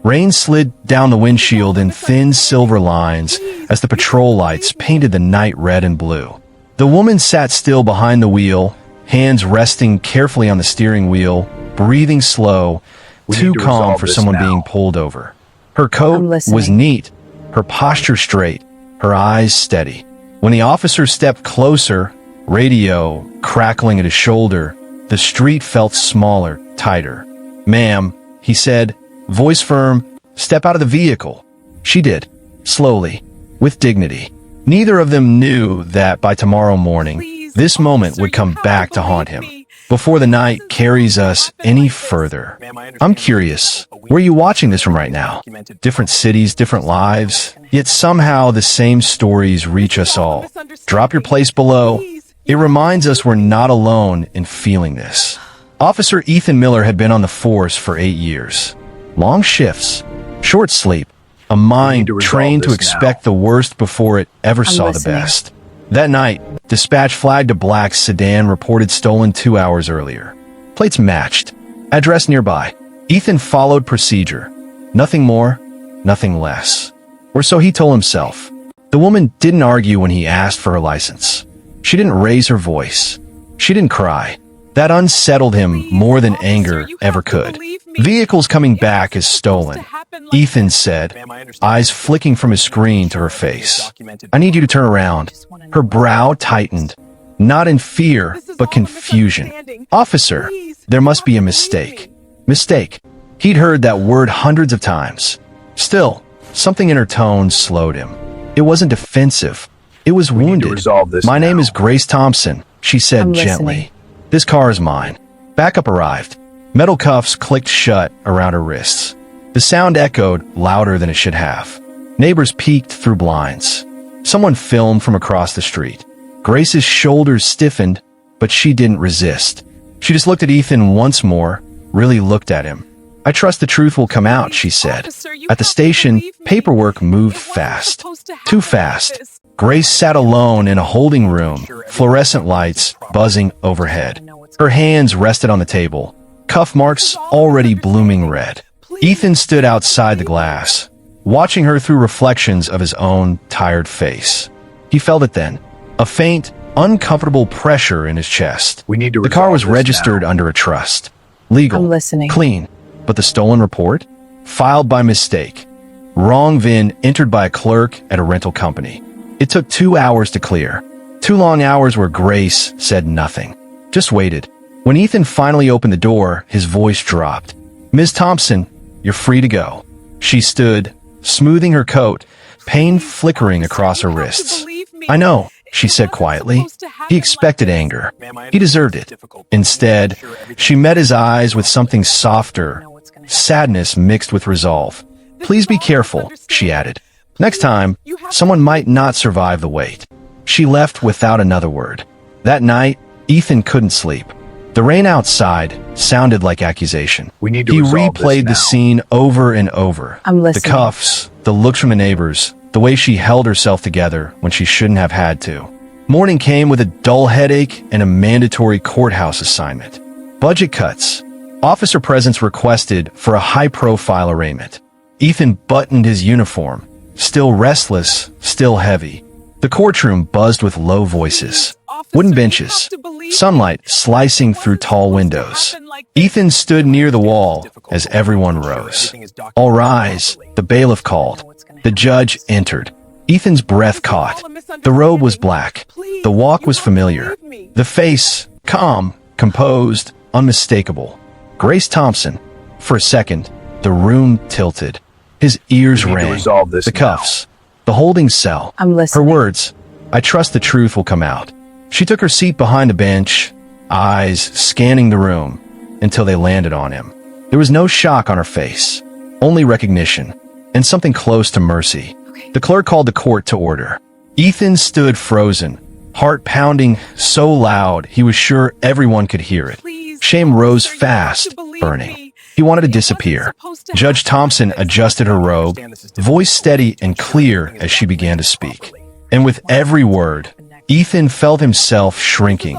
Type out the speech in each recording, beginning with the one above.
Rain slid down the windshield in thin silver lines as the patrol lights painted the night red and blue. The woman sat still behind the wheel, hands resting carefully on the steering wheel, breathing slow, too calm for someone being pulled over. Her coat was neat, her posture straight, her eyes steady. When the officer stepped closer, radio crackling at his shoulder, the street felt smaller, tighter. "Ma'am," he said, voice firm, "step out of the vehicle." She did, slowly, with dignity. Neither of them knew that by tomorrow morning, this moment would come back to haunt him, before the night carries us any further. I'm curious, where are you watching this from right now? Different cities, different lives, yet somehow the same stories reach us all. Drop your place below. It reminds us we're not alone in feeling this. Officer Ethan Miller had been on the force for 8 years. Long shifts, short sleep, a mind trained to expect the worst before it ever saw the best. That night, dispatch flagged a black sedan reported stolen 2 hours earlier. Plates matched. Address nearby. Ethan followed procedure. Nothing more, nothing less. Or so he told himself. The woman didn't argue when he asked for her license. She didn't raise her voice. She didn't cry. That unsettled him more than anger ever could. Vehicles coming back as stolen, Ethan said, eyes flicking from his screen to her face. "I need you to turn around." Her brow tightened, not in fear, but confusion. "Officer, there must be a mistake." Mistake. He'd heard that word hundreds of times. Still, something in her tone slowed him. It wasn't defensive. It was wounded. "My name is Grace Thompson," she said gently. "This car is mine." Backup arrived. Metal cuffs clicked shut around her wrists. The sound echoed louder than it should have. Neighbors peeked through blinds. Someone filmed from across the street. Grace's shoulders stiffened, but she didn't resist. She just looked at Ethan once more, really looked at him. "I trust the truth will come out," she said. At the station, paperwork moved fast. Too fast. Grace sat alone in a holding room, fluorescent lights buzzing overhead. Her hands rested on the table, cuff marks already blooming red. Ethan stood outside the glass, watching her through reflections of his own tired face. He felt it then, a faint, uncomfortable pressure in his chest. The car was registered under a trust. Legal, clean, but the stolen report? Filed by mistake. Wrong VIN entered by a clerk at a rental company. It took 2 hours to clear. 2 long hours where Grace said nothing. Just waited. When Ethan finally opened the door, his voice dropped. "Ms. Thompson, you're free to go." She stood, smoothing her coat, pain flickering across her wrists. "I know," she said quietly. He expected anger. He deserved it. Instead, she met his eyes with something softer, sadness mixed with resolve. "Please be careful," she added. "Next time, someone might not survive the wait." She left without another word. That night, Ethan couldn't sleep. The rain outside sounded like accusation. He replayed the scene over and over. The cuffs, the looks from the neighbors, the way she held herself together when she shouldn't have had to. Morning came with a dull headache and a mandatory courthouse assignment. Budget cuts. Officer presence requested for a high-profile arraignment. Ethan buttoned his uniform, still restless, still heavy. The courtroom buzzed with low voices. Wooden benches. Sunlight slicing through tall windows. Ethan stood near the wall as everyone rose. "All rise," the bailiff called. The judge entered. Ethan's breath caught. The robe was black. The walk was familiar. The face, calm, composed, unmistakable. Grace Thompson. For a second, the room tilted. His ears rang. The cuffs. The holding cell. Her words, "I trust the truth will come out." She took her seat behind a bench, eyes scanning the room, until they landed on him. There was no shock on her face, only recognition, and something close to mercy. The clerk called the court to order. Ethan stood frozen, heart pounding so loud he was sure everyone could hear it. Shame rose fast, burning. He wanted to disappear. Judge Thompson adjusted her robe, voice steady and clear as she began to speak. And with every word, Ethan felt himself shrinking,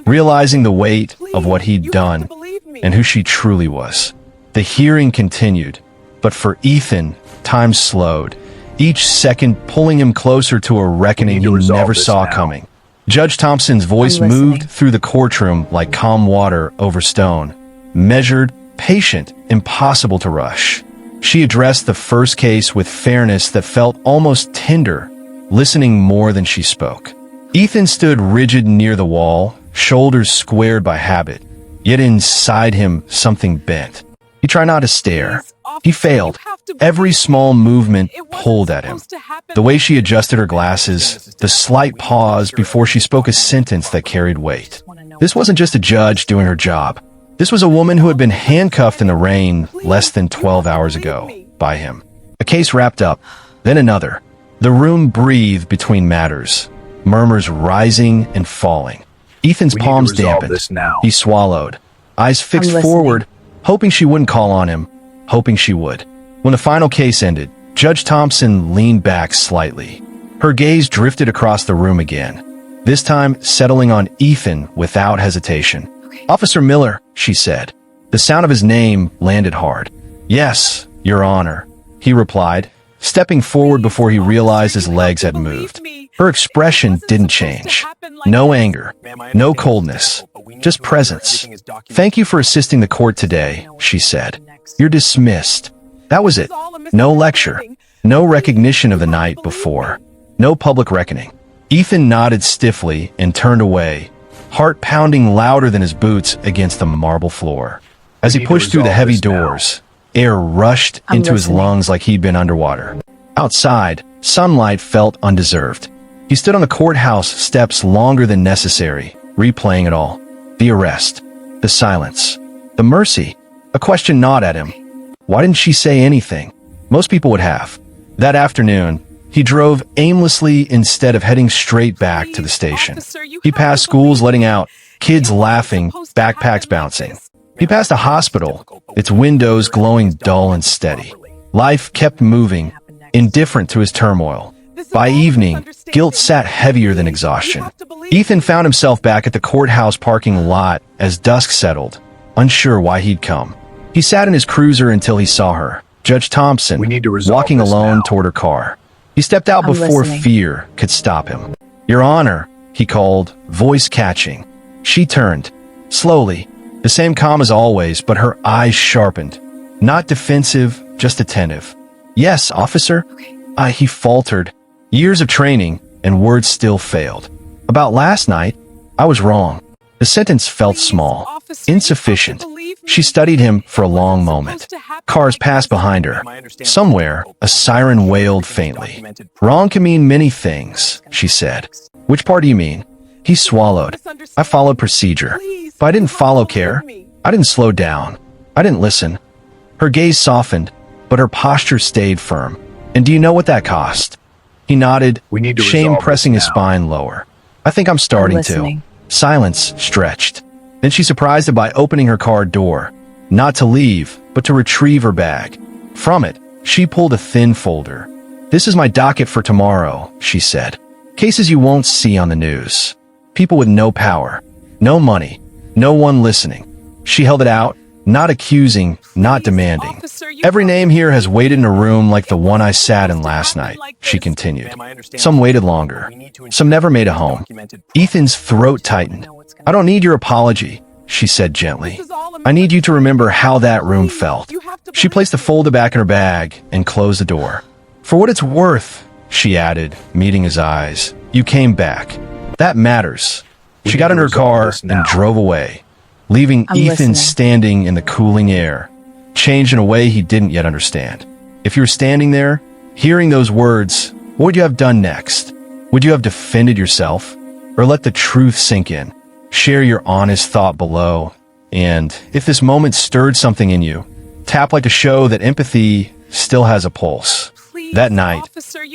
realizing the weight of what he'd done and who she truly was. The hearing continued. But for Ethan, time slowed, each second pulling him closer to a reckoning he never saw coming. Judge Thompson's voice moved through the courtroom like calm water over stone. Measured, patient, impossible to rush. She addressed the first case with fairness that felt almost tender, listening more than she spoke. Ethan stood rigid near the wall, shoulders squared by habit, yet inside him something bent. He tried not to stare. He failed. Every small movement pulled at him. The way she adjusted her glasses, the slight pause before she spoke a sentence that carried weight. This wasn't just a judge doing her job. This was a woman who had been handcuffed in the rain less than 12 hours ago by him. A case wrapped up, then another. The room breathed between matters, murmurs rising and falling. Ethan's palms dampened. He swallowed, eyes fixed forward, hoping she wouldn't call on him, hoping she would. When the final case ended, Judge Thompson leaned back slightly. Her gaze drifted across the room again, this time settling on Ethan without hesitation. "Officer Miller," she said. The sound of his name landed hard. "Yes, Your Honor," he replied, stepping forward before he realized his legs had moved. Her expression didn't change. No anger, no coldness, just presence. "Thank you for assisting the court today," she said. "You're dismissed." That was it. No lecture, no recognition of the night before, no public reckoning. Ethan nodded stiffly and turned away, heart pounding louder than his boots against the marble floor. As he pushed through the heavy doors, air rushed into his lungs like he'd been underwater. Outside, sunlight felt undeserved. He stood on the courthouse steps longer than necessary, replaying it all. The arrest, the silence, the mercy, a question gnawed at him. Why didn't she say anything? Most people would have. That afternoon, he drove aimlessly instead of heading straight back to the station. He passed schools letting out, kids laughing, backpacks bouncing. He passed a hospital, its windows glowing dull and steady. Life kept moving, indifferent to his turmoil. By evening, guilt sat heavier than exhaustion. Ethan found himself back at the courthouse parking lot as dusk settled, unsure why he'd come. He sat in his cruiser until he saw her, Judge Thompson, walking alone toward her car. He stepped out before fear could stop him. "Your Honor," he called, voice catching. She turned, slowly, the same calm as always, but her eyes sharpened. Not defensive, just attentive. "Yes, officer." He faltered. Years of training, and words still failed. "About last night, I was wrong." The sentence felt small, insufficient. She studied him for a long moment. Cars passed behind her. Somewhere, a siren wailed faintly. "Wrong can mean many things," she said. "Which part do you mean?" He swallowed. "I followed procedure. But I didn't follow care. I didn't slow down. I didn't listen." Her gaze softened, but her posture stayed firm. "And do you know what that cost?" He nodded, shame pressing his spine lower. "I think I'm starting to." Silence stretched. Then she surprised him by opening her car door, not to leave, but to retrieve her bag. From it, she pulled a thin folder. "This is my docket for tomorrow," she said. "Cases you won't see on the news. People with no power, no money, no one listening." She held it out, not accusing, not demanding. "Every name here has waited in a room like the one I sat in last night," she continued. "Some waited longer. Some never made a home." Ethan's throat tightened. "I don't need your apology," she said gently. "I need you to remember how that room felt." She placed the folder back in her bag and closed the door. "For what it's worth," she added, meeting his eyes, "you came back. That matters." She got in her car and drove away, leaving Ethan standing in the cooling air, changed in a way he didn't yet understand. If you were standing there, hearing those words, what would you have done next? Would you have defended yourself, or let the truth sink in? Share your honest thought below, and if this moment stirred something in you, tap like to show that empathy still has a pulse. That night,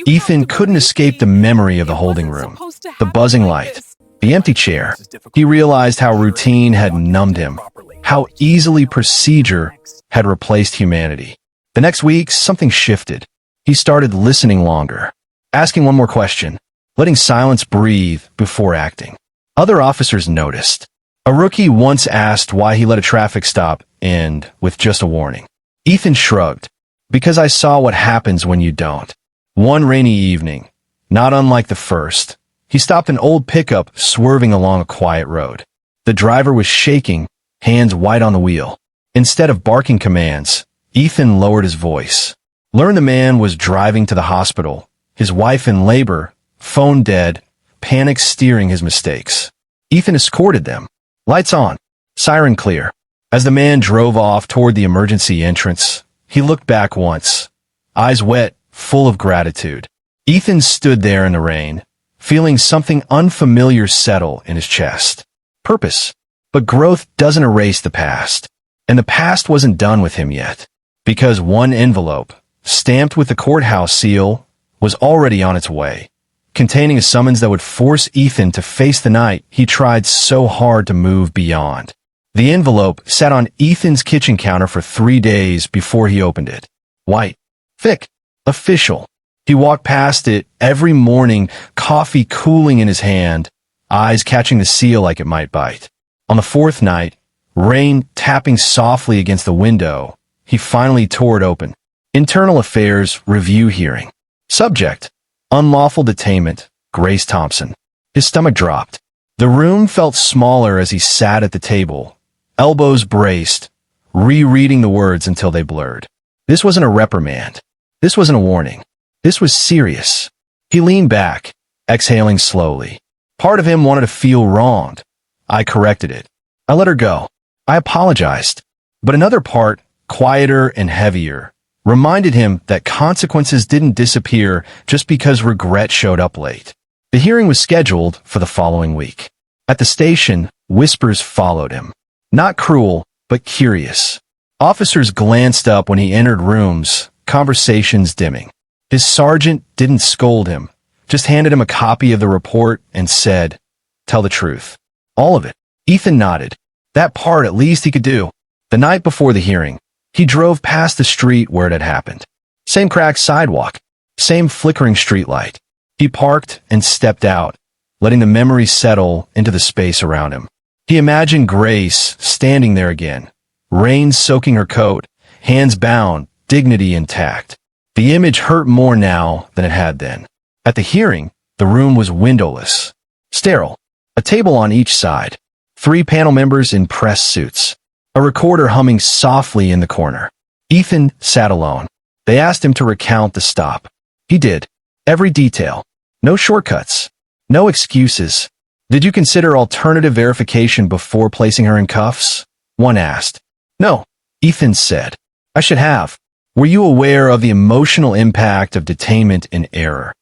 Ethan couldn't escape the memory of the holding room, the buzzing light, the empty chair. He realized how routine had numbed him, how easily procedure had replaced humanity. The next week, something shifted. He started listening longer, asking one more question, letting silence breathe before acting. Other officers noticed. A rookie once asked why he let a traffic stop end with just a warning. Ethan shrugged. Because I saw what happens when you don't. One rainy evening, not unlike the first, he stopped an old pickup swerving along a quiet road. The driver was shaking, hands white on the wheel. Instead of barking commands, Ethan lowered his voice. Learned the man was driving to the hospital, his wife in labor, phone dead, panic steering his mistakes. Ethan escorted them. Lights on, siren clear. As the man drove off toward the emergency entrance, he looked back once, eyes wet, full of gratitude. Ethan stood there in the rain, feeling something unfamiliar settle in his chest. Purpose. But growth doesn't erase the past. And the past wasn't done with him yet. Because one envelope, stamped with the courthouse seal, was already on its way, containing a summons that would force Ethan to face the night he tried so hard to move beyond. The envelope sat on Ethan's kitchen counter for 3 days before he opened it. White, thick, official. He walked past it every morning, coffee cooling in his hand, eyes catching the seal like it might bite. On the 4th night, rain tapping softly against the window, he finally tore it open. Internal Affairs Review Hearing. Subject: Unlawful Detainment, Grace Thompson. His stomach dropped. The room felt smaller as he sat at the table, elbows braced, rereading the words until they blurred. This wasn't a reprimand. This wasn't a warning. This was serious. He leaned back, exhaling slowly. Part of him wanted to feel wronged. I corrected it. I let her go. I apologized. But another part, quieter and heavier, reminded him that consequences didn't disappear just because regret showed up late. The hearing was scheduled for the following week. At the station, whispers followed him. Not cruel, but curious. Officers glanced up when he entered rooms, conversations dimming. His sergeant didn't scold him, just handed him a copy of the report and said, "Tell the truth." All of it. Ethan nodded. That part at least he could do. The night before the hearing, he drove past the street where it had happened. Same cracked sidewalk, same flickering streetlight. He parked and stepped out, letting the memory settle into the space around him. He imagined Grace standing there again, rain soaking her coat, hands bound, dignity intact. The image hurt more now than it had then. At the hearing, the room was windowless, sterile, a table on each side, 3 panel members in press suits, a recorder humming softly in the corner. Ethan sat alone. They asked him to recount the stop. He did. Every detail. No shortcuts. No excuses. Did you consider alternative verification before placing her in cuffs? One asked. No, Ethan said. I should have. Were you aware of the emotional impact of detainment and error?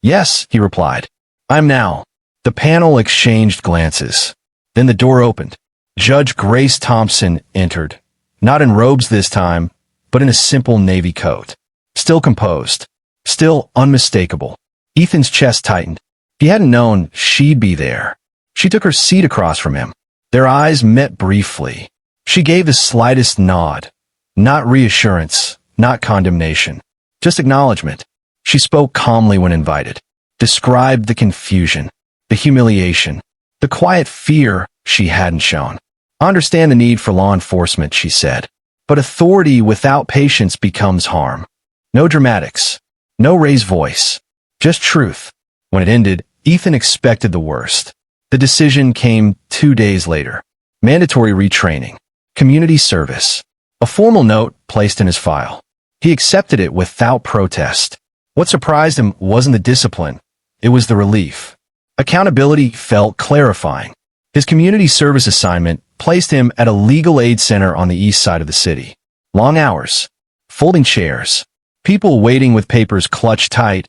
Yes, he replied. I'm now. The panel exchanged glances. Then the door opened. Judge Grace Thompson entered, not in robes this time, but in a simple navy coat. Still composed. Still unmistakable. Ethan's chest tightened. He hadn't known she'd be there. She took her seat across from him. Their eyes met briefly. She gave the slightest nod. Not reassurance, not condemnation. Just acknowledgement. She spoke calmly when invited. Described the confusion, the humiliation, the quiet fear she hadn't shown. I understand the need for law enforcement, she said. But authority without patience becomes harm. No dramatics. No raised voice. Just truth. When it ended, Ethan expected the worst. The decision came 2 days later. Mandatory retraining. Community service. A formal note placed in his file. He accepted it without protest. What surprised him wasn't the discipline. It was the relief. Accountability felt clarifying. His community service assignment placed him at a legal aid center on the east side of the city. Long hours. Folding chairs. People waiting with papers clutched tight.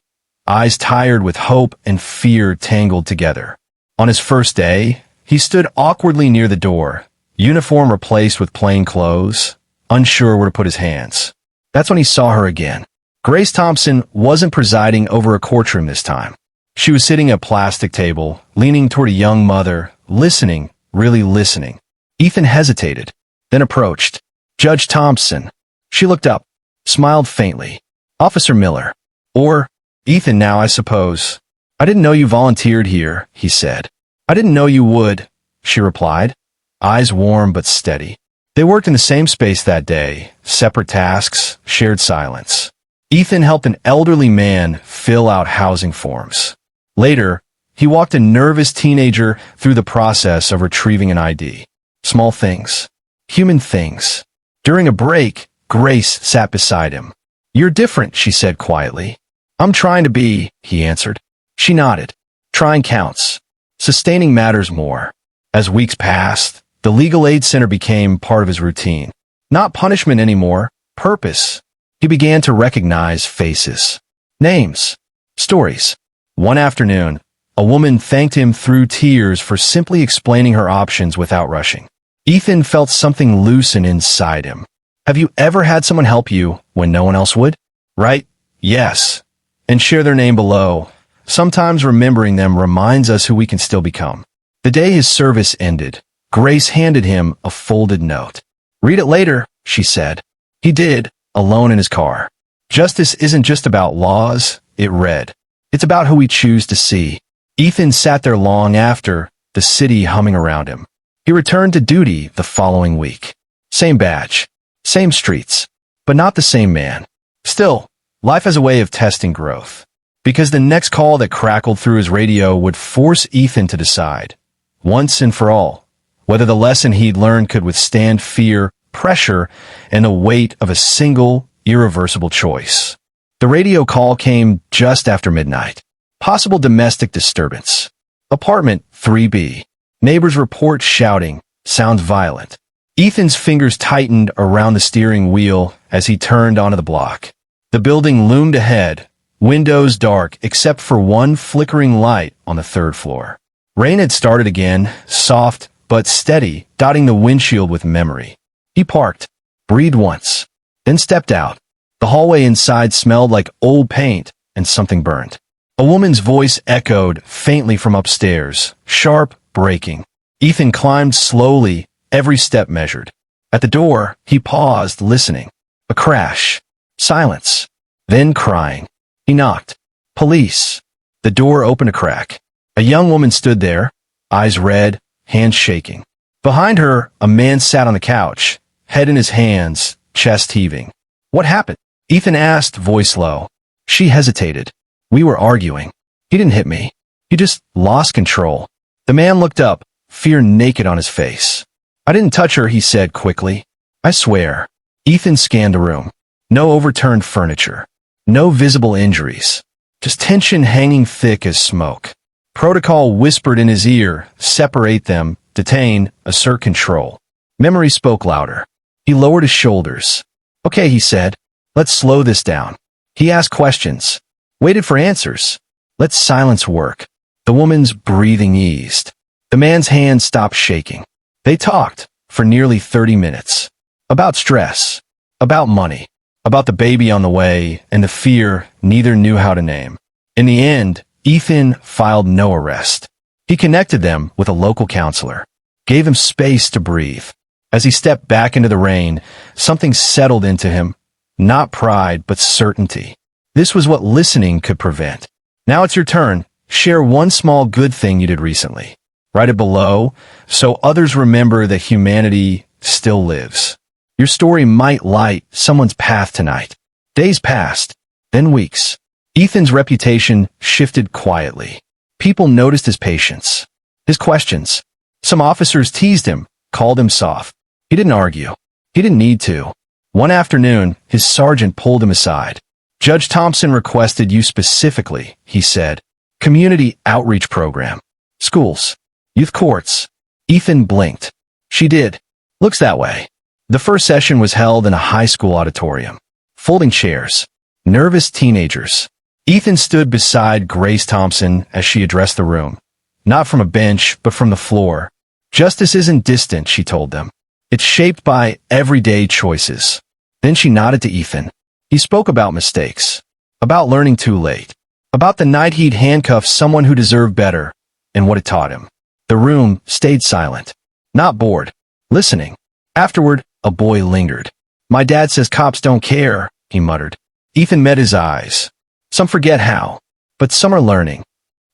Eyes tired with hope and fear tangled together. On his first day, he stood awkwardly near the door, uniform replaced with plain clothes, unsure where to put his hands. That's when he saw her again. Grace Thompson wasn't presiding over a courtroom this time. She was sitting at a plastic table, leaning toward a young mother, listening, really listening. Ethan hesitated, then approached. Judge Thompson. She looked up, smiled faintly. Officer Miller. Or, Ethan now, I suppose. I didn't know you volunteered here, he said. I didn't know you would, she replied, eyes warm but steady. They worked in the same space that day, separate tasks, shared silence. Ethan helped an elderly man fill out housing forms. Later, he walked a nervous teenager through the process of retrieving an ID. Small things. Human things. During a break, Grace sat beside him. "You're different," she said quietly. "I'm trying to be," he answered. She nodded. Trying counts. Sustaining matters more. As weeks passed, the legal aid center became part of his routine. Not punishment anymore, purpose. He began to recognize faces. Names. Stories. One afternoon, a woman thanked him through tears for simply explaining her options without rushing. Ethan felt something loosen inside him. Have you ever had someone help you when no one else would? Right? Yes. And share their name below. Sometimes remembering them reminds us who we can still become. The day his service ended, Grace handed him a folded note. "Read it later," she said. He did, alone in his car. "Justice isn't just about laws," it read. "It's about who we choose to see." Ethan sat there long after, the city humming around him. He returned to duty the following week. Same badge. Same streets. But not the same man. Still, life has a way of testing growth. Because the next call that crackled through his radio would force Ethan to decide, once and for all, whether the lesson he'd learned could withstand fear, pressure, and the weight of a single, irreversible choice. The radio call came just after midnight. Possible domestic disturbance. Apartment 3B. Neighbors report shouting. Sounds violent. Ethan's fingers tightened around the steering wheel as he turned onto the block. The building loomed ahead, windows dark except for one flickering light on the third floor. Rain had started again, soft but steady, dotting the windshield with memory. He parked, breathed once, then stepped out. The hallway inside smelled like old paint and something burned. A woman's voice echoed faintly from upstairs, sharp, breaking. Ethan climbed slowly, every step measured. At the door, he paused, listening. A crash. Silence. Then crying. He knocked. Police. The door opened a crack. A young woman stood there, eyes red, hands shaking. Behind her, a man sat on the couch, head in his hands, chest heaving. "What happened?" Ethan asked, voice low. She hesitated. "We were arguing. He didn't hit me. He just lost control." The man looked up, fear naked on his face. "I didn't touch her," he said quickly. "I swear." Ethan scanned the room. No overturned furniture. No visible injuries. Just tension hanging thick as smoke. Protocol whispered in his ear, separate them, detain, assert control. Memory spoke louder. He lowered his shoulders. "Okay," he said. "Let's slow this down." He asked questions. Waited for answers. Let silence work. The woman's breathing eased. The man's hand stopped shaking. They talked for nearly 30 minutes. About stress. About money. About the baby on the way and the fear neither knew how to name. In the end, Ethan filed no arrest. He connected them with a local counselor. Gave him space to breathe. As he stepped back into the rain, something settled into him. Not pride, but certainty. This was what listening could prevent. Now it's your turn. Share one small good thing you did recently. Write it below so others remember that humanity still lives. Your story might light someone's path tonight. Days passed, then weeks. Ethan's reputation shifted quietly. People noticed his patience, his questions. Some officers teased him, called him soft. He didn't argue. He didn't need to. One afternoon, his sergeant pulled him aside. "Judge Thompson requested you specifically," he said. "Community outreach program. Schools. Youth courts." Ethan blinked. She did. Looks that way. The first session was held in a high school auditorium. Folding chairs. Nervous teenagers. Ethan stood beside Grace Thompson as she addressed the room. Not from a bench, but from the floor. Justice isn't distant, she told them. It's shaped by everyday choices. Then she nodded to Ethan. He spoke about mistakes. About learning too late. About the night he'd handcuffed someone who deserved better, and what it taught him. The room stayed silent. Not bored. Listening. Afterward, a boy lingered. "My dad says cops don't care," he muttered. Ethan met his eyes. Some forget how, but some are learning.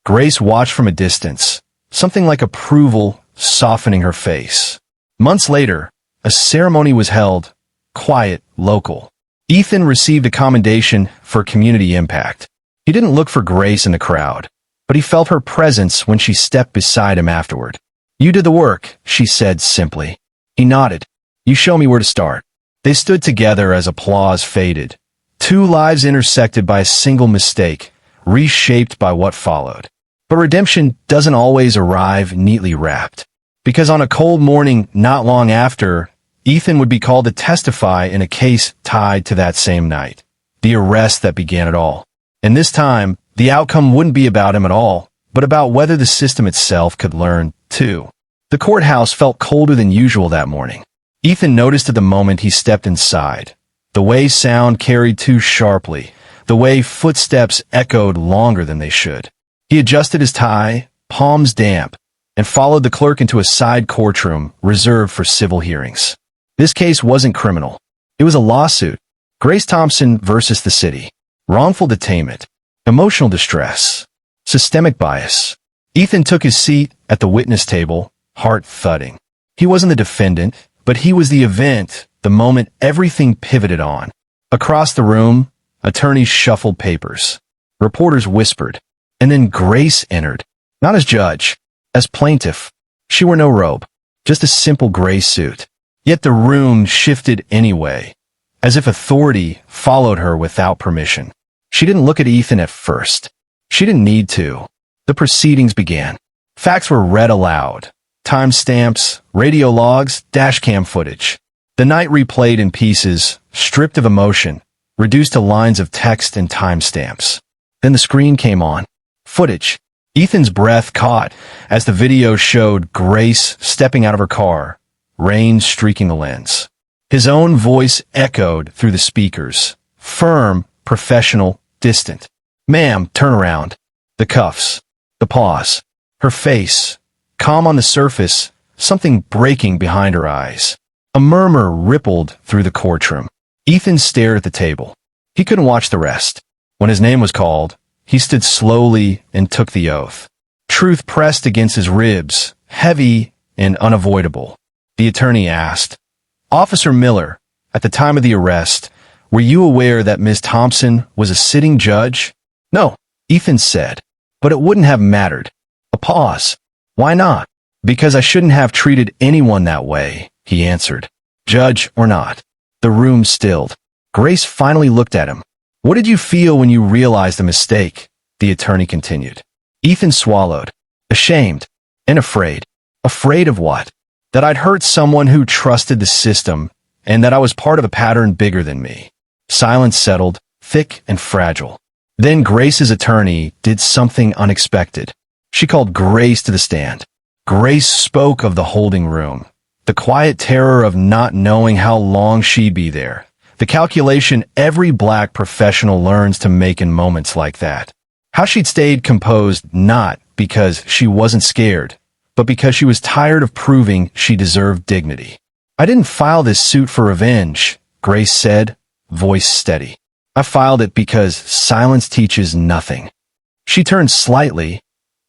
Grace watched from a distance, something like approval softening her face. Months later, a ceremony was held, quiet, local. Ethan received a commendation for community impact. He didn't look for Grace in the crowd, but he felt her presence when she stepped beside him afterward. "You did the work," she said simply. He nodded. "You show me where to start." They stood together as applause faded. Two lives intersected by a single mistake, reshaped by what followed. But redemption doesn't always arrive neatly wrapped. Because on a cold morning not long after, Ethan would be called to testify in a case tied to that same night, the arrest that began it all. And this time, the outcome wouldn't be about him at all, but about whether the system itself could learn, too. The courthouse felt colder than usual that morning. Ethan noticed at the moment he stepped inside. The way sound carried too sharply, the way footsteps echoed longer than they should. He adjusted his tie, palms damp, and followed the clerk into a side courtroom reserved for civil hearings. This case wasn't criminal. It was a lawsuit. Grace Thompson versus the city. Wrongful detainment. Emotional distress. Systemic bias. Ethan took his seat at the witness table, heart thudding. He wasn't the defendant, but he was the event, the moment everything pivoted on. Across the room, attorneys shuffled papers. Reporters whispered. And then Grace entered. Not as judge, as plaintiff. She wore no robe, just a simple gray suit. Yet the room shifted anyway, as if authority followed her without permission. She didn't look at Ethan at first. She didn't need to. The proceedings began. Facts were read aloud. Timestamps, radio logs, dashcam footage. The night replayed in pieces, stripped of emotion, reduced to lines of text and timestamps. Then the screen came on. Footage. Ethan's breath caught as the video showed Grace stepping out of her car, rain streaking the lens. His own voice echoed through the speakers. Firm, professional, distant. "Ma'am, turn around." The cuffs. The pause. Her face. Calm on the surface, something breaking behind her eyes. A murmur rippled through the courtroom. Ethan stared at the table. He couldn't watch the rest. When his name was called, he stood slowly and took the oath. Truth pressed against his ribs, heavy and unavoidable. The attorney asked, "Officer Miller, at the time of the arrest, were you aware that Ms. Thompson was a sitting judge?" "No," Ethan said, "but it wouldn't have mattered." A pause. "Why not?" "Because I shouldn't have treated anyone that way," he answered. "Judge or not." The room stilled. Grace finally looked at him. "What did you feel when you realized the mistake?" the attorney continued. Ethan swallowed. Ashamed and afraid. Afraid of what? That I'd hurt someone who trusted the system, and that I was part of a pattern bigger than me. Silence settled, thick and fragile. Then Grace's attorney did something unexpected. She called Grace to the stand. Grace spoke of the holding room, the quiet terror of not knowing how long she'd be there, the calculation every black professional learns to make in moments like that. How she'd stayed composed not because she wasn't scared, but because she was tired of proving she deserved dignity. "I didn't file this suit for revenge," Grace said, voice steady. "I filed it because silence teaches nothing." She turned slightly,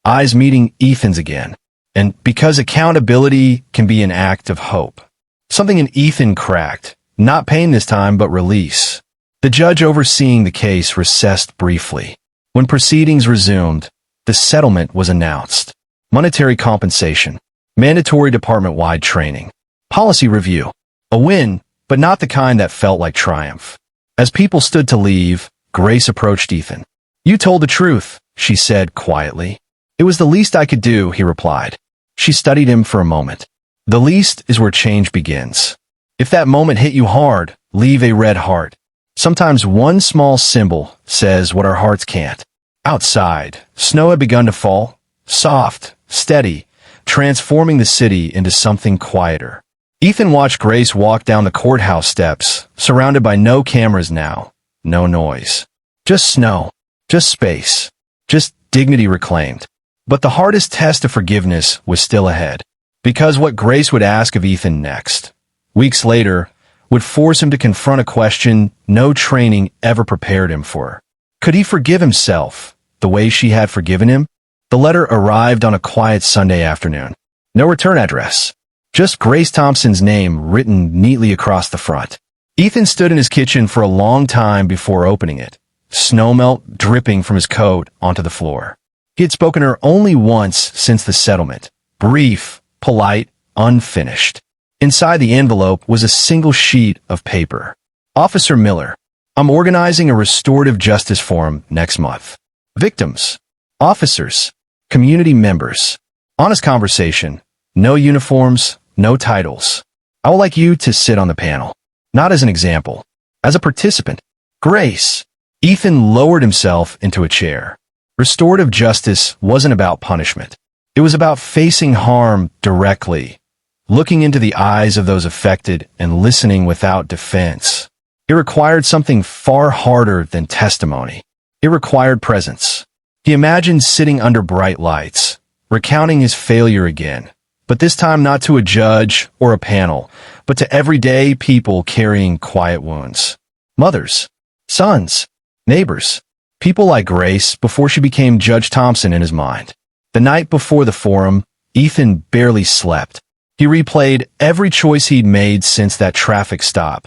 eyes meeting Ethan's again, and because accountability can be an act of hope. Something in Ethan cracked, not pain this time, but release. The judge overseeing the case recessed briefly. When proceedings resumed, the settlement was announced. Monetary compensation, mandatory department-wide training, policy review. A win, but not the kind that felt like triumph. As people stood to leave, Grace approached Ethan. "You told the truth," she said quietly. "It was the least I could do," he replied. She studied him for a moment. The least is where change begins. If that moment hit you hard, leave a red heart. Sometimes one small symbol says what our hearts can't. Outside, snow had begun to fall, soft, steady, transforming the city into something quieter. Ethan watched Grace walk down the courthouse steps, surrounded by no cameras now, no noise. Just snow, just space, just dignity reclaimed. But the hardest test of forgiveness was still ahead, because what Grace would ask of Ethan next, weeks later, would force him to confront a question no training ever prepared him for. Could he forgive himself the way she had forgiven him? The letter arrived on a quiet Sunday afternoon. No return address. just Grace Thompson's name written neatly across the front. Ethan stood in his kitchen for a long time before opening it, snowmelt dripping from his coat onto the floor. He had spoken to her only once since the settlement, brief, polite, unfinished. Inside the envelope was a single sheet of paper. Officer Miller, I'm organizing a restorative justice forum next month. Victims, officers, community members. Honest conversation, no uniforms, no titles. I would like you to sit on the panel, not as an example, as a participant. Grace. Ethan lowered himself into a chair. Restorative justice wasn't about punishment. It was about facing harm directly, looking into the eyes of those affected and listening without defense. It required something far harder than testimony. It required presence. He imagined sitting under bright lights, recounting his failure again, but this time not to a judge or a panel, but to everyday people carrying quiet wounds. Mothers, sons, neighbors, people like Grace before she became Judge Thompson in his mind. The night before the forum, Ethan barely slept. He replayed every choice he'd made since that traffic stop,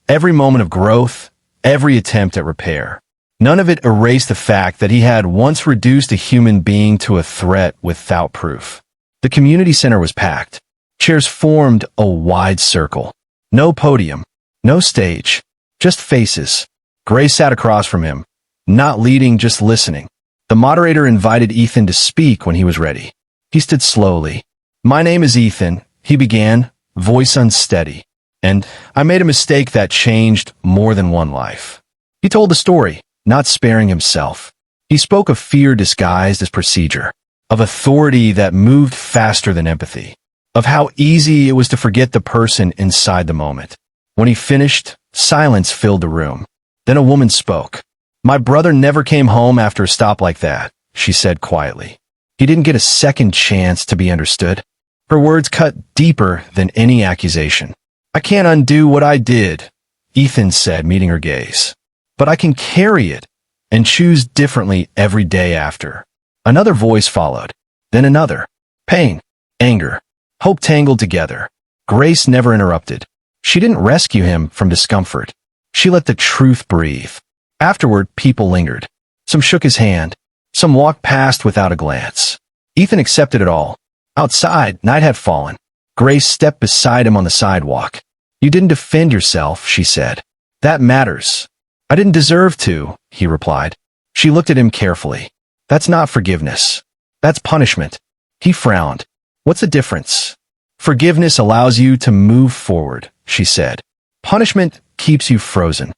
every moment of growth, every attempt at repair. None of it erased the fact that he had once reduced a human being to a threat without proof. The community center was packed. Chairs formed a wide circle. No podium, no stage, just faces. Grace sat across from him, not leading, just listening. The moderator invited Ethan to speak when he was ready. He stood slowly. My name is Ethan, he began, voice unsteady. And I made a mistake that changed more than one life. He told the story, not sparing himself. He spoke of fear disguised as procedure, of authority that moved faster than empathy, of how easy it was to forget the person inside the moment. When he finished, silence filled the room. Then a woman spoke. My brother never came home after a stop like that, she said quietly. He didn't get a second chance to be understood. Her words cut deeper than any accusation. I can't undo what I did, Ethan said, meeting her gaze. But I can carry it and choose differently every day after. Another voice followed, then another. Pain, anger, hope tangled together. Grace never interrupted. She didn't rescue him from discomfort. She let the truth breathe. Afterward, people lingered. Some shook his hand. Some walked past without a glance. Ethan accepted it all. Outside, night had fallen. Grace stepped beside him on the sidewalk. You didn't defend yourself, she said. That matters. I didn't deserve to, he replied. She looked at him carefully. That's not forgiveness. That's punishment. He frowned. What's the difference? Forgiveness allows you to move forward, she said. Punishment keeps you frozen.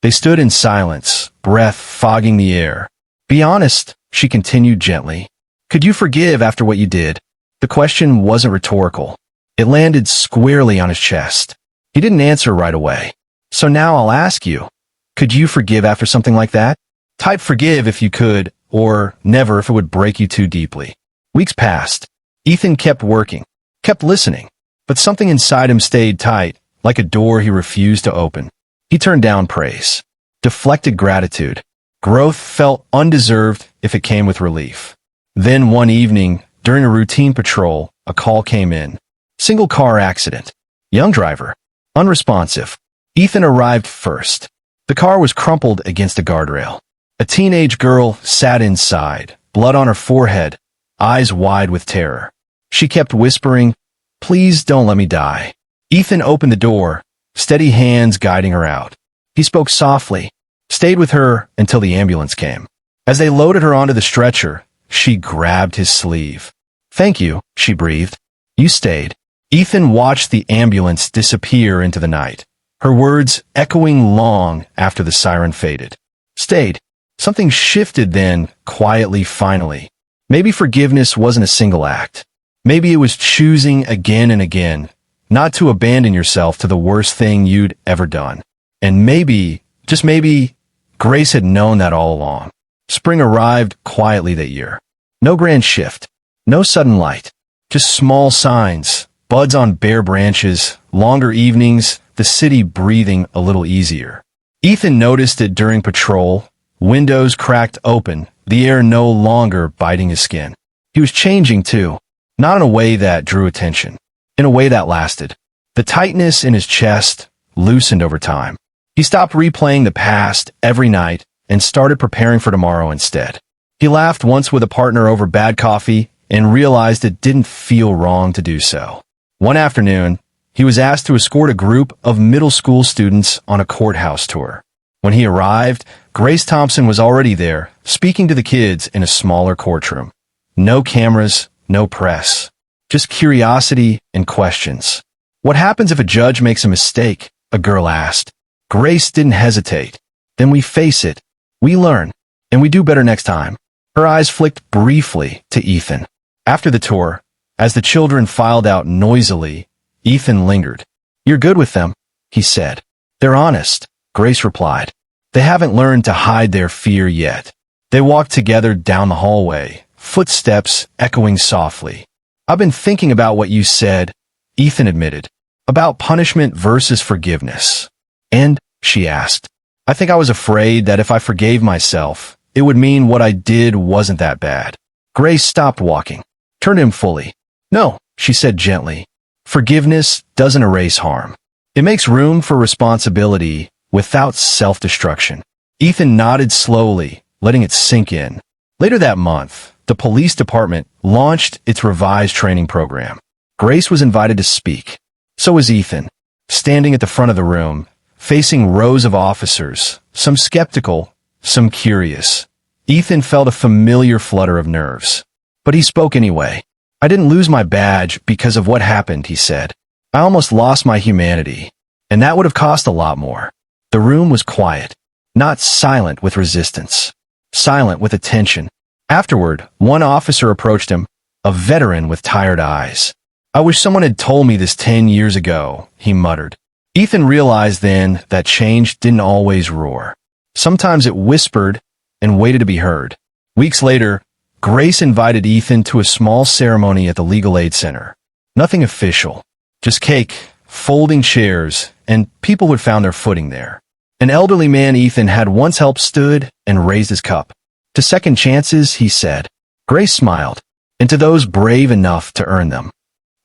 They stood in silence, breath fogging the air. Be honest, she continued gently. Could you forgive after what you did? The question wasn't rhetorical. It landed squarely on his chest. He didn't answer right away. So now I'll ask you. Could you forgive after something like that? Type forgive if you could, or never if it would break you too deeply. Weeks passed. Ethan kept working, kept listening, but something inside him stayed tight, like a door he refused to open. He turned down praise, deflected gratitude. Growth felt undeserved if it came with relief. Then one evening, during a routine patrol, a call came in. Single car accident. Young driver. Unresponsive. Ethan arrived first. The car was crumpled against a guardrail. A teenage girl sat inside, blood on her forehead, eyes wide with terror. She kept whispering, "Please don't let me die." Ethan opened the door, steady hands guiding her out. He spoke softly, stayed with her until the ambulance came. As they loaded her onto the stretcher, she grabbed his sleeve. "Thank you," she breathed. "You stayed." Ethan watched the ambulance disappear into the night, her words echoing long after the siren faded. Stayed. Something shifted then, quietly, finally. Maybe forgiveness wasn't a single act. Maybe it was choosing again and again, not to abandon yourself to the worst thing you'd ever done. And maybe, just maybe, Grace had known that all along. Spring arrived quietly that year. No grand shift, no sudden light, just small signs, buds on bare branches, longer evenings, the city breathing a little easier. Ethan noticed it during patrol, windows cracked open, the air no longer biting his skin. He was changing too, not in a way that drew attention. in a way that lasted. The tightness in his chest loosened over time. He stopped replaying the past every night and started preparing for tomorrow instead. He laughed once with a partner over bad coffee and realized it didn't feel wrong to do so. One afternoon, he was asked to escort a group of middle school students on a courthouse tour. When he arrived, Grace Thompson was already there, speaking to the kids in a smaller courtroom. No cameras, no press. Just curiosity and questions. "What happens if a judge makes a mistake?" a girl asked. Grace didn't hesitate. "Then we face it. We learn. And we do better next time." Her eyes flicked briefly to Ethan. After the tour, as the children filed out noisily, Ethan lingered. "You're good with them," he said. "They're honest," Grace replied. "They haven't learned to hide their fear yet." They walked together down the hallway, footsteps echoing softly. "I've been thinking about what you said," Ethan admitted, "about punishment versus forgiveness." "And?" she asked. "I think I was afraid that if I forgave myself, it would mean what I did wasn't that bad." Grace stopped walking, turned to him fully. "No," she said gently. "Forgiveness doesn't erase harm. It makes room for responsibility without self-destruction." Ethan nodded slowly, letting it sink in. Later that month, the police department launched its revised training program. Grace was invited to speak. So was Ethan, standing at the front of the room, facing rows of officers, some skeptical, some curious. Ethan felt a familiar flutter of nerves. But he spoke anyway. "I didn't lose my badge because of what happened," he said. "I almost lost my humanity, and that would have cost a lot more." The room was quiet, not silent with resistance, silent with attention. Afterward, one officer approached him, a veteran with tired eyes. "I wish someone had told me this 10 years ago," he muttered. Ethan realized then that change didn't always roar. Sometimes it whispered and waited to be heard. Weeks later, Grace invited Ethan to a small ceremony at the Legal Aid Center. Nothing official, just cake, folding chairs, and people who had found their footing there. An elderly man Ethan had once helped stood and raised his cup. "To second chances," he said. Grace smiled, "and to those brave enough to earn them."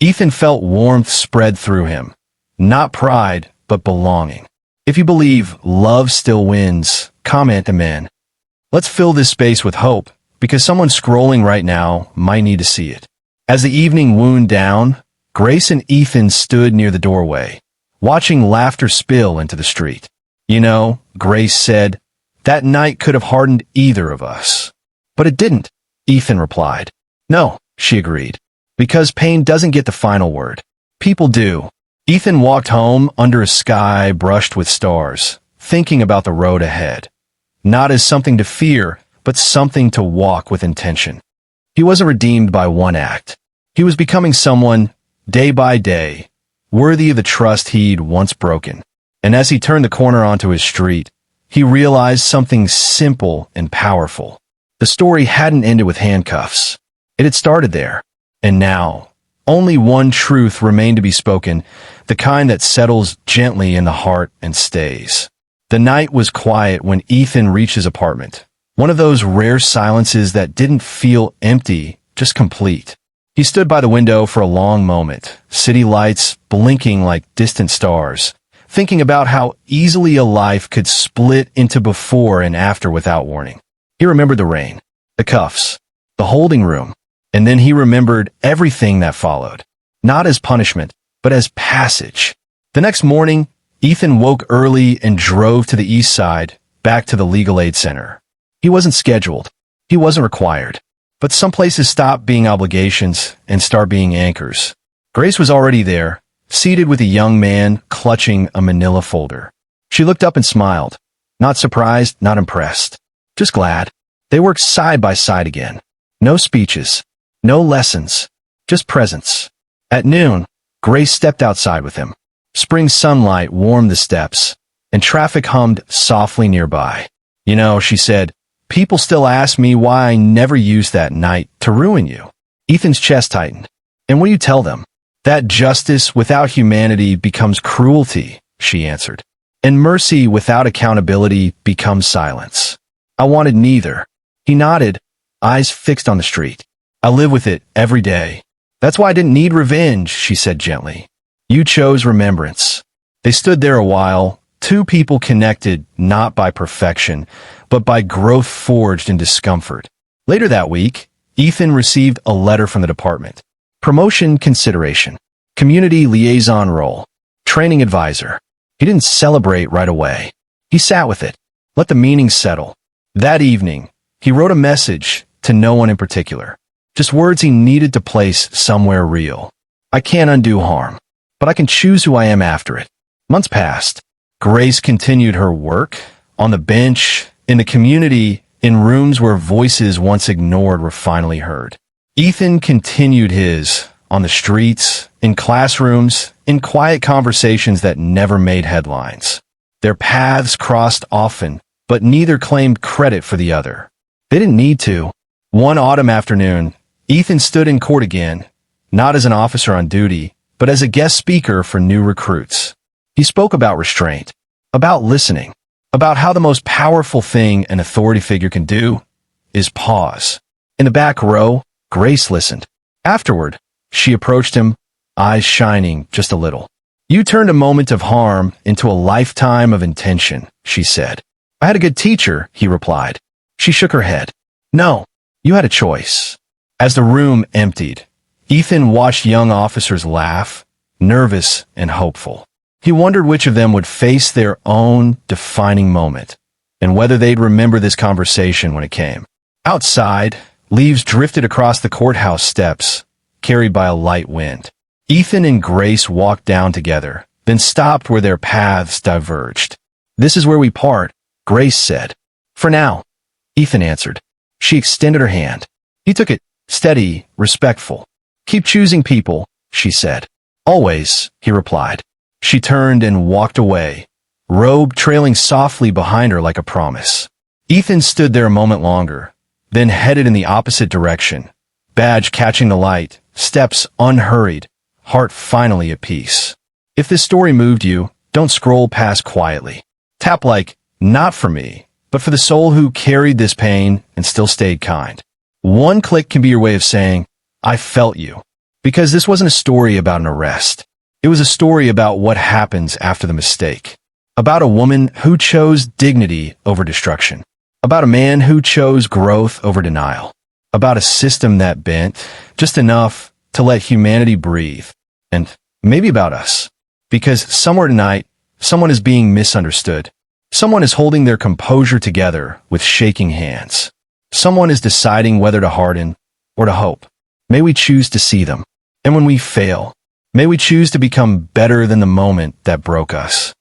Ethan felt warmth spread through him. Not pride, but belonging. If you believe love still wins, comment amen. Let's fill this space with hope, because someone scrolling right now might need to see it. As the evening wound down, Grace and Ethan stood near the doorway, watching laughter spill into the street. "You know," Grace said, "that night could have hardened either of us." "But it didn't," Ethan replied. "No," she agreed, "because pain doesn't get the final word. People do." Ethan walked home under a sky brushed with stars, thinking about the road ahead. Not as something to fear, but something to walk with intention. He wasn't redeemed by one act. He was becoming someone, day by day, worthy of the trust he'd once broken. And as he turned the corner onto his street, he realized something simple and powerful. The story hadn't ended with handcuffs. It had started there. And now, only one truth remained to be spoken, the kind that settles gently in the heart and stays. The night was quiet when Ethan reached his apartment. One of those rare silences that didn't feel empty, just complete. He stood by the window for a long moment, city lights blinking like distant stars, thinking about how easily a life could split into before and after without warning. He remembered the rain, the cuffs, the holding room, and then he remembered everything that followed, not as punishment, but as passage. The next morning, Ethan woke early and drove to the east side, back to the Legal Aid Center. He wasn't scheduled. He wasn't required. But some places stop being obligations and start being anchors. Grace was already there, seated with a young man clutching a manila folder. She looked up and smiled. Not surprised, not impressed. Just glad. They worked side by side again. No speeches. No lessons. Just presence. At noon, Grace stepped outside with him. Spring sunlight warmed the steps, and traffic hummed softly nearby. "You know," she said, "people still ask me why I never used that night to ruin you." Ethan's chest tightened. "And what do you tell them?" "That justice without humanity becomes cruelty," she answered. "And mercy without accountability becomes silence." "I wanted neither." He nodded, eyes fixed on the street. "I live with it every day." That's why I didn't need revenge, she said gently. You chose remembrance. They stood there a while, two people connected not by perfection, but by growth forged in discomfort. Later that week, Ethan received a letter from the department. Promotion consideration. Community liaison role. Training advisor. He didn't celebrate right away. He sat with it. Let the meaning settle. That evening, he wrote a message to no one in particular. Just words he needed to place somewhere real. I can't undo harm, but I can choose who I am after it. Months passed. Grace continued her work on the bench, in the community, in rooms where voices once ignored were finally heard. Ethan continued his, on the streets, in classrooms, in quiet conversations that never made headlines. Their paths crossed often, but neither claimed credit for the other. They didn't need to. One autumn afternoon, Ethan stood in court again, not as an officer on duty, but as a guest speaker for new recruits. He spoke about restraint, about listening, about how the most powerful thing an authority figure can do is pause. In the back row, Grace listened. Afterward, she approached him, eyes shining just a little. You turned a moment of harm into a lifetime of intention, she said. I had a good teacher, he replied. She shook her head. No, you had a choice. As the room emptied, Ethan watched young officers laugh, nervous and hopeful. He wondered which of them would face their own defining moment, and whether they'd remember this conversation when it came. Outside, leaves drifted across the courthouse steps, carried by a light wind. Ethan and Grace walked down together, then stopped where their paths diverged. This is where we part, Grace said. For now, Ethan answered. She extended her hand. He took it, steady, respectful. Keep choosing people, she said. Always, he replied. She turned and walked away, robe trailing softly behind her like a promise. Ethan stood there a moment longer, then headed in the opposite direction, badge catching the light, steps unhurried, heart finally at peace. If this story moved you, don't scroll past quietly. Tap like, not for me, but for the soul who carried this pain and still stayed kind. One click can be your way of saying, I felt you. Because this wasn't a story about an arrest. It was a story about what happens after the mistake. About a woman who chose dignity over destruction. About a man who chose growth over denial. About a system that bent just enough to let humanity breathe. And maybe about us. Because somewhere tonight, someone is being misunderstood. Someone is holding their composure together with shaking hands. Someone is deciding whether to harden or to hope. May we choose to see them. And when we fail, may we choose to become better than the moment that broke us.